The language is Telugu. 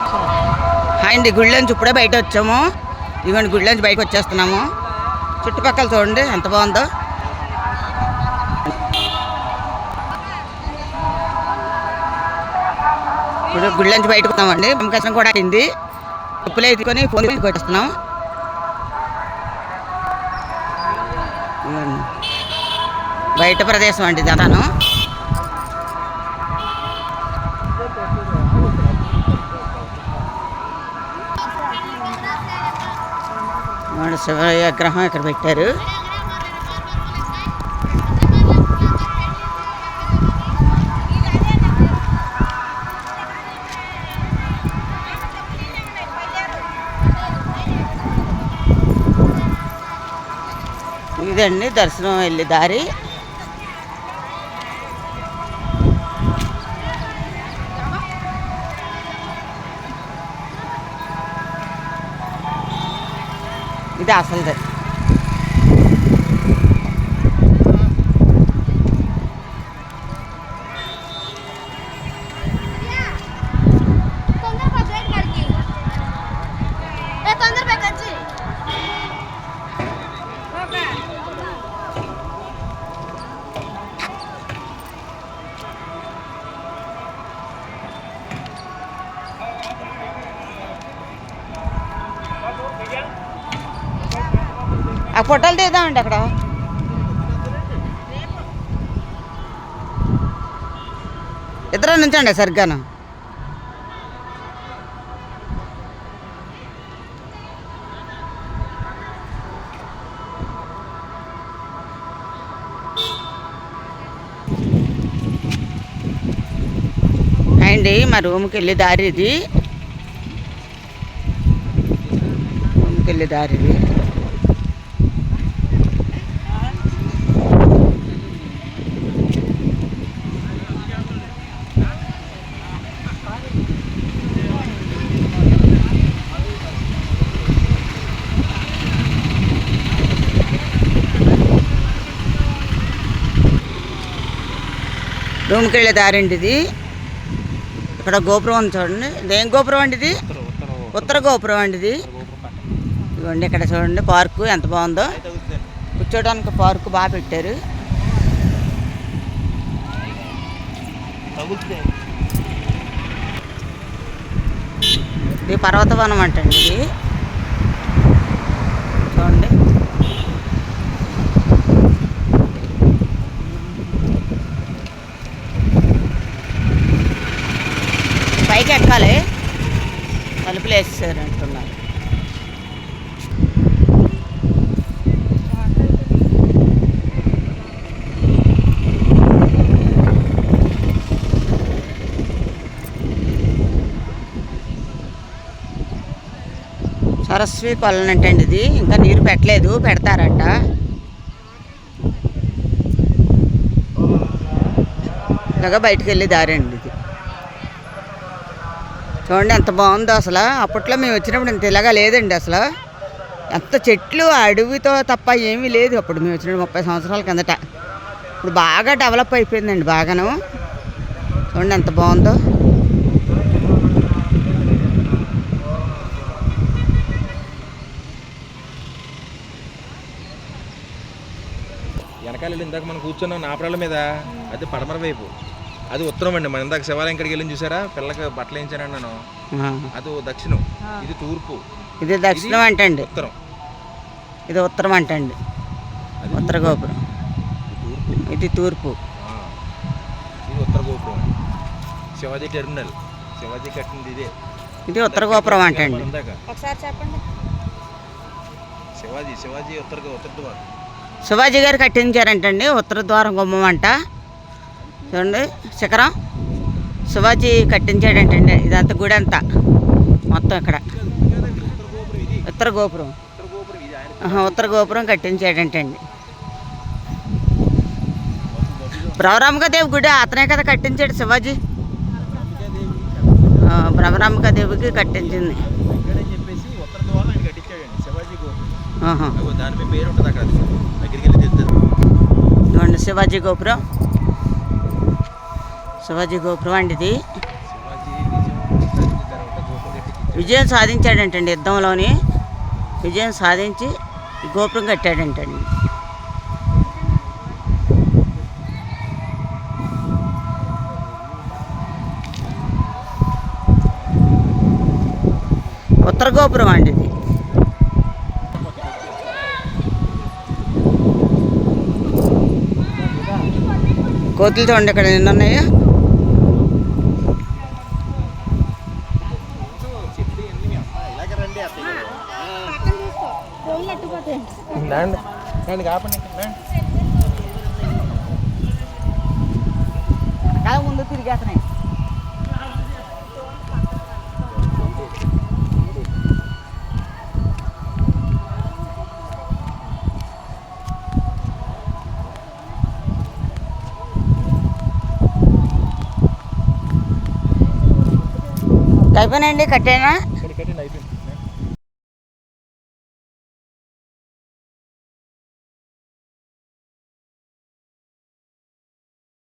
హాయ్ అండి, గుడిలోంచి ఇప్పుడే బయట వచ్చాము. ఇదిగోండి గుడిలోంచి బయటకు వచ్చేస్తున్నాము. చుట్టుపక్కల చూడండి ఎంత బాగుందో. ఇప్పుడు గుడిలోంచి బయటకు వస్తామండి. పంకసం కూడా అయింది. ఉప్పులు ఎత్తుకొని ఫోన్ వచ్చేస్తున్నాం. బయట ప్రదేశం అండి జనాను. శివ విగ్రహం ఇక్కడ పెట్టారు. ఇదండి దర్శనం వెళ్ళే దారి. ఇది అసలుదే. ఆ ఫోటోలు తీద్దామండి అక్కడ. ఇద్దరు నుంచండి సరిగ్గాను. అండి మా రూమ్కి వెళ్ళే దారి ఇది. రూమ్కి వెళ్ళే దారి ఇది. రూమ్కి వెళ్ళే దారండి ఇది. ఇక్కడ గోపురం ఉంది చూడండి. ఇదేం గోపురం అండి ఇది? ఉత్తర గోపురం అండి ఇది. ఇదిగోండి ఇక్కడ చూడండి పార్కు ఎంత బాగుందో. కూర్చోడానికి పార్కు బాగా పెట్టారు. ఇది పర్వతవనం అంటండి ఇది. చూడండి పైకి ఎక్కాలి. తలుపులు వేసేసారు అంటున్నారు. సరస్వతి కొలనంటండి ఇది. ఇంకా నీరు పెట్టలేదు, పెడతారంట. ఇలాగా బయటకు వెళ్ళి దారి అండి ఇది. చూడండి ఎంత బాగుందో అసలు. అప్పట్లో మేము వచ్చినప్పుడు ఇంత ఇలాగా లేదండి అసలు. ఎంత చెట్లు అడవితో తప్ప ఏమీ లేదు అప్పుడు మేము వచ్చినప్పుడు 30 సంవత్సరాల కిందట. ఇప్పుడు బాగా డెవలప్ అయిపోయిందండి బాగాను. చూడండి ఎంత బాగుందో. వెనకాల ఇందాక మనం కూర్చున్నాం నాపరాల మీద, అది పడమర వైపు, అది ఉత్తరం అండి. మన ఇందాక శివాలయం ఇక్కడికి వెళ్ళి చూసారా, పిల్లకి బట్టలు వేయించానండి నేను. అది దక్షిణం, ఇది తూర్పు. ఇది దక్షిణం అంటండి. ఉత్తరం. ఇది ఉత్తరం అంటండి. ఉత్తర గోపురం. ఇది తూర్పు. ఇది ఉత్తర గోపురం. శివాజీ టెర్మినల్, శివాజీ కట్టింది ఇదే. ఇది ఉత్తర గోపురం అంటండి. ఒకసారి చెప్పండి. శివాజీ ఉత్తర ద్వారం. శివాజీ గారు కట్టించారంటండి ఉత్తర ద్వారం గుమ్మం అంట. చూడండి శిఖరం శివాజీ కట్టించాడంటండి. ఇదంతా గుడి అంతా మొత్తం ఇక్కడ ఉత్తర గోపురం. ఉత్తర గోపురం కట్టించాడంటండి. భ్రమరాంబికాదేవి గుడి అతనే కదా కట్టించాడు శివాజీ. భ్రమరాంబికాదేవికి కట్టించింది. చూడండి శివాజీ గోపురం. శివాజీ గోపురం అండి ఇది. విజయం సాధించాడంటండి, యుద్ధంలోని విజయం సాధించి గోపురం కట్టాడంటండి. ఉత్తర గోపురం అండి ఇది. కోతులు చూడండి ఇక్కడ ఎన్ని ఉన్నాయో. ముందు తిరిగేస్తున్నాయి. అయిపోయినాయండి, కట్టేనా?